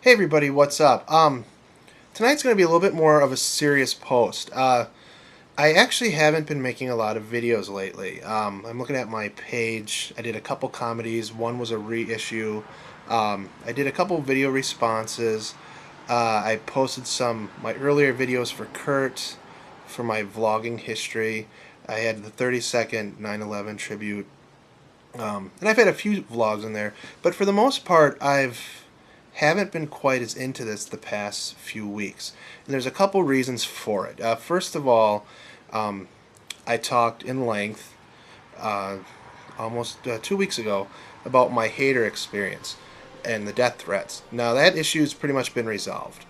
Hey everybody, what's up? Tonight's going to be a little bit more of a serious post. I actually haven't been making a lot of videos lately. I'm looking at my page. I did a couple comedies. One was a reissue. I did a couple video responses. I posted some my earlier videos for Kurt, for my vlogging history. I had the 30-second 9/11 tribute. And I've had a few vlogs in there, but for the most part, I've haven't been quite as into this the past few weeks. And there's a couple reasons for it. First of all, um, I talked in length uh, almost 2 weeks ago about my hater experience and the death threats. Now that issue's pretty much been resolved.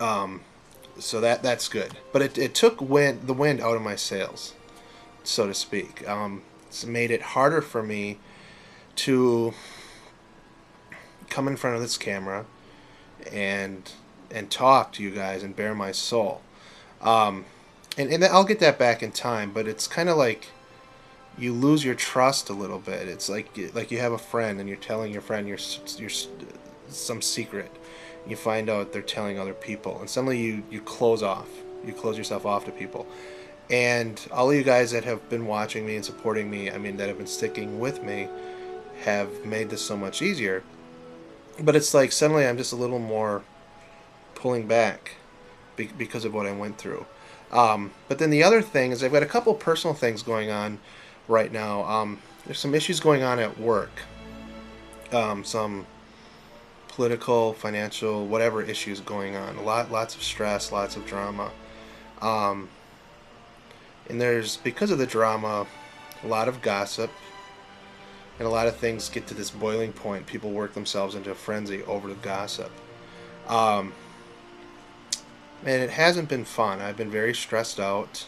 Um, so that's good. But it took the wind out of my sails, so to speak. It's made it harder for me to come in front of this camera and talk to you guys and bare my soul. Um, and I'll get that back in time, but it's kind of like you lose your trust a little bit. It's like you have a friend and you're telling your friend your some secret. You find out they're telling other people, and suddenly you close off. You close yourself off to people. And all of you guys that have been watching me and supporting me, I mean, that have been sticking with me, have made this so much easier. But it's like suddenly I'm just a little more pulling back because of what I went through. But then the other thing is I've got a couple personal things going on right now. There's some issues going on at work. Some political, financial, whatever issues going on. Lots of stress, lots of drama. Um, and there's, because of the drama, a lot of gossip. And a lot of things get to this boiling point. People work themselves into a frenzy over the gossip. Um, and it hasn't been fun. I've been very stressed out,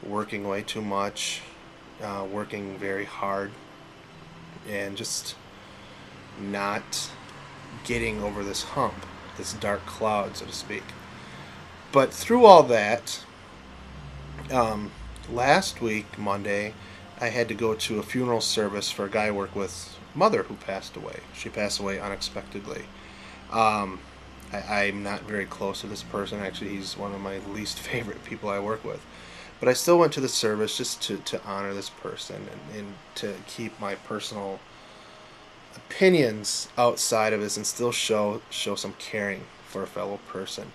working way too much, working very hard, and just not getting over this hump, this dark cloud, so to speak. But through all that, last week, Monday, I had to go to a funeral service for a guy I work with, mother, who passed away. She passed away unexpectedly. I'm not very close to this person. Actually, he's one of my least favorite people I work with. But I still went to the service just to honor this person and to keep my personal opinions outside of this and still show some caring for a fellow person.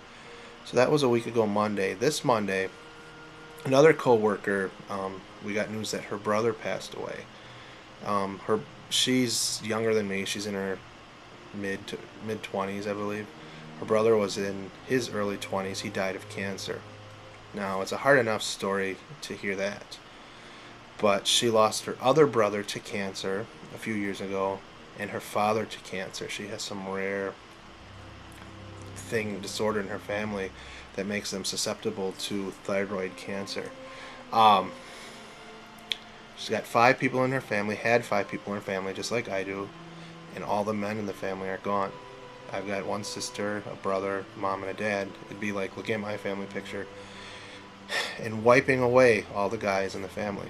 So that was a week ago Monday. This Monday, another co-worker, we got news that her brother passed away. She's younger than me. She's in her mid 20s, I believe. Her brother was in his early 20s. He died of cancer. Now, it's a hard enough story to hear that. But she lost her other brother to cancer a few years ago, and her father to cancer. She has some rare disorder in her family that makes them susceptible to thyroid cancer. She's got 5 people in her family, had 5 people in her family, just like I do, and all the men in the family are gone. I've got one sister, a brother, mom, and a dad. It'd be like looking at my family picture and wiping away all the guys in the family.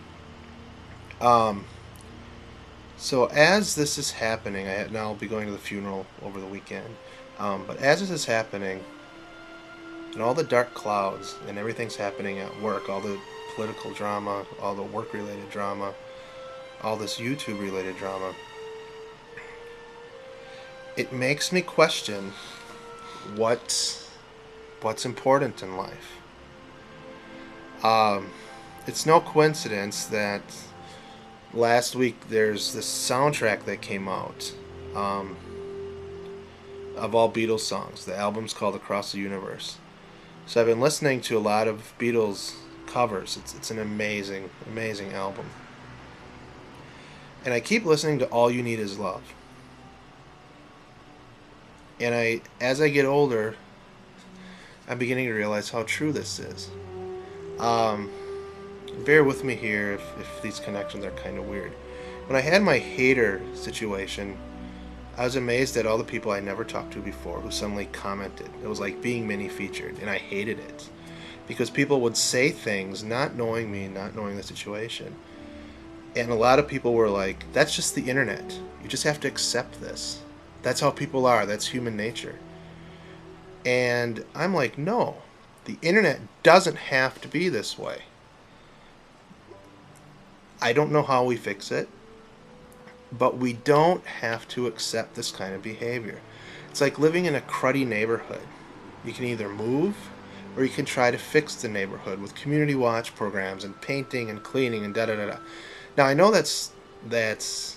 So as this is happening, now I'll be going to the funeral over the weekend. But as this is happening, and all the dark clouds and everything's happening at work, all the political drama, all the work-related drama, all this YouTube-related drama, it makes me question what's important in life. It's no coincidence that last week there's this soundtrack that came out of all Beatles songs. The album's called Across the Universe. So I've been listening to a lot of Beatles covers. It's an amazing, amazing album. And I keep listening to All You Need Is Love. And as I get older, I'm beginning to realize how true this is. Bear with me here if these connections are kind of weird. When I had my hater situation, I was amazed at all the people I never talked to before who suddenly commented. It was like being mini-featured, and I hated it. Because people would say things not knowing me, not knowing the situation. And a lot of people were like, that's just the internet. You just have to accept this. That's how people are. That's human nature. And I'm like, no, the internet doesn't have to be this way. I don't know how we fix it, but we don't have to accept this kind of behavior. It's like living in a cruddy neighborhood. You can either move or you can try to fix the neighborhood with community watch programs and painting and cleaning and da da da da. Now I know that's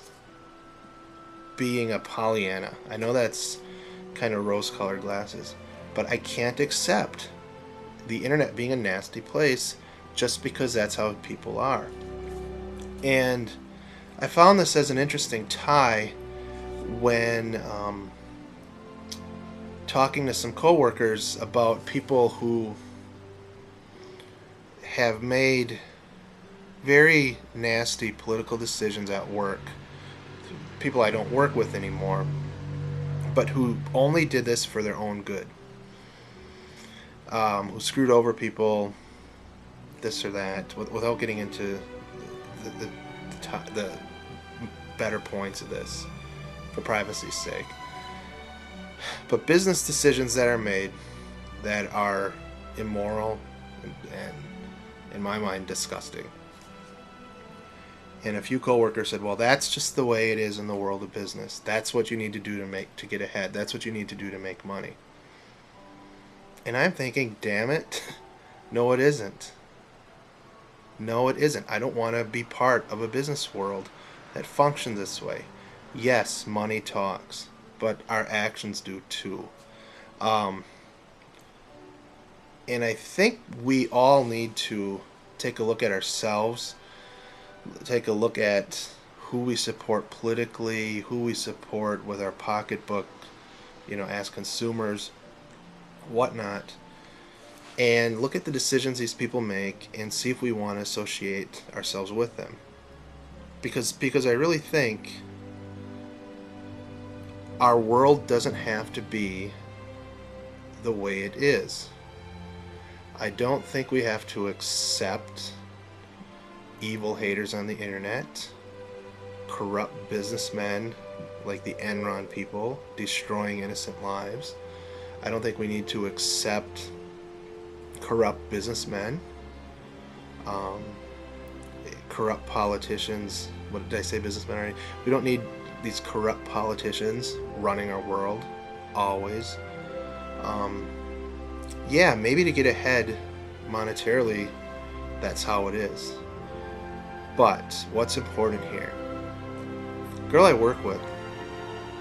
being a Pollyanna. I know that's kind of rose-colored glasses, but I can't accept the internet being a nasty place just because that's how people are. And I found this as an interesting tie when talking to some coworkers about people who have made very nasty political decisions at work. People I don't work with anymore, but who only did this for their own good. Who screwed over people, this or that, without getting into the better points of this, for privacy's sake. But business decisions that are made that are immoral and in my mind, disgusting. And a few coworkers said, well, that's just the way it is in the world of business. That's what you need to do to get ahead. That's what you need to do to make money. And I'm thinking, damn it, no it isn't. No it isn't. I don't want to be part of a business world that functions this way. Yes, money talks, but our actions do too. And I think we all need to take a look at ourselves, take a look at who we support politically, who we support with our pocketbook, as consumers, whatnot, and look at the decisions these people make and see if we want to associate ourselves with them. Because I really think our world doesn't have to be the way it is. I don't think we have to accept evil haters on the internet, corrupt businessmen like the Enron people destroying innocent lives. I don't think we need to accept corrupt businessmen, corrupt politicians. What did I say, businessmen already? We don't need these corrupt politicians running our world always. Yeah, maybe to get ahead monetarily, that's how it is. But what's important here? The girl I work with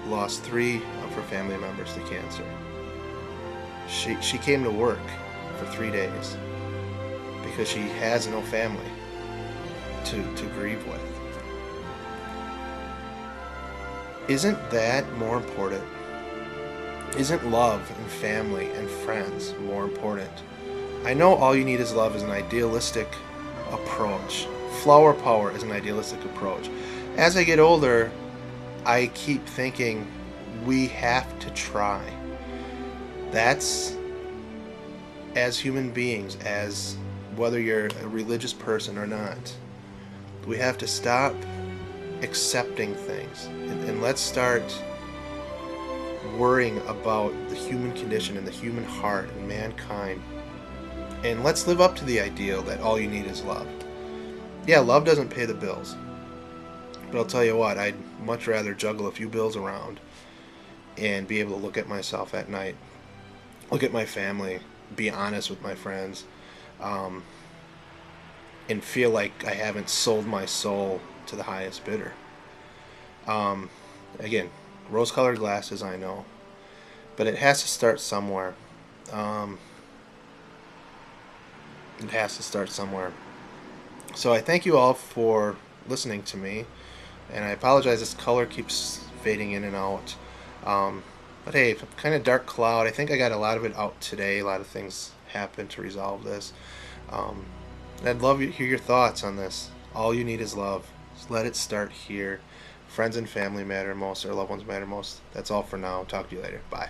lost 3 of her family members to cancer. She came to work for 3 days because she has no family to grieve with. Isn't that more important? Isn't love and family and friends more important? I know all you need is love is an idealistic approach. Flower power is an idealistic approach. As I get older, I keep thinking we have to try. That's, as human beings, as whether you're a religious person or not, we have to stop accepting things and let's start worrying about the human condition and the human heart and mankind, and let's live up to the ideal that all you need is love. Yeah, love doesn't pay the bills, but I'll tell you what, I'd much rather juggle a few bills around and be able to look at myself at night, look at my family, be honest with my friends, and feel like I haven't sold my soul to the highest bidder. Again, rose-colored glasses, I know, but it has to start somewhere. It has to start somewhere. So I thank you all for listening to me, and I apologize this color keeps fading in and out. But hey, kind of dark cloud. I think I got a lot of it out today. A lot of things happened to resolve this. I'd love to hear your thoughts on this. All you need is love. Just let it start here. Friends and family matter most. Our loved ones matter most. That's all for now. Talk to you later. Bye.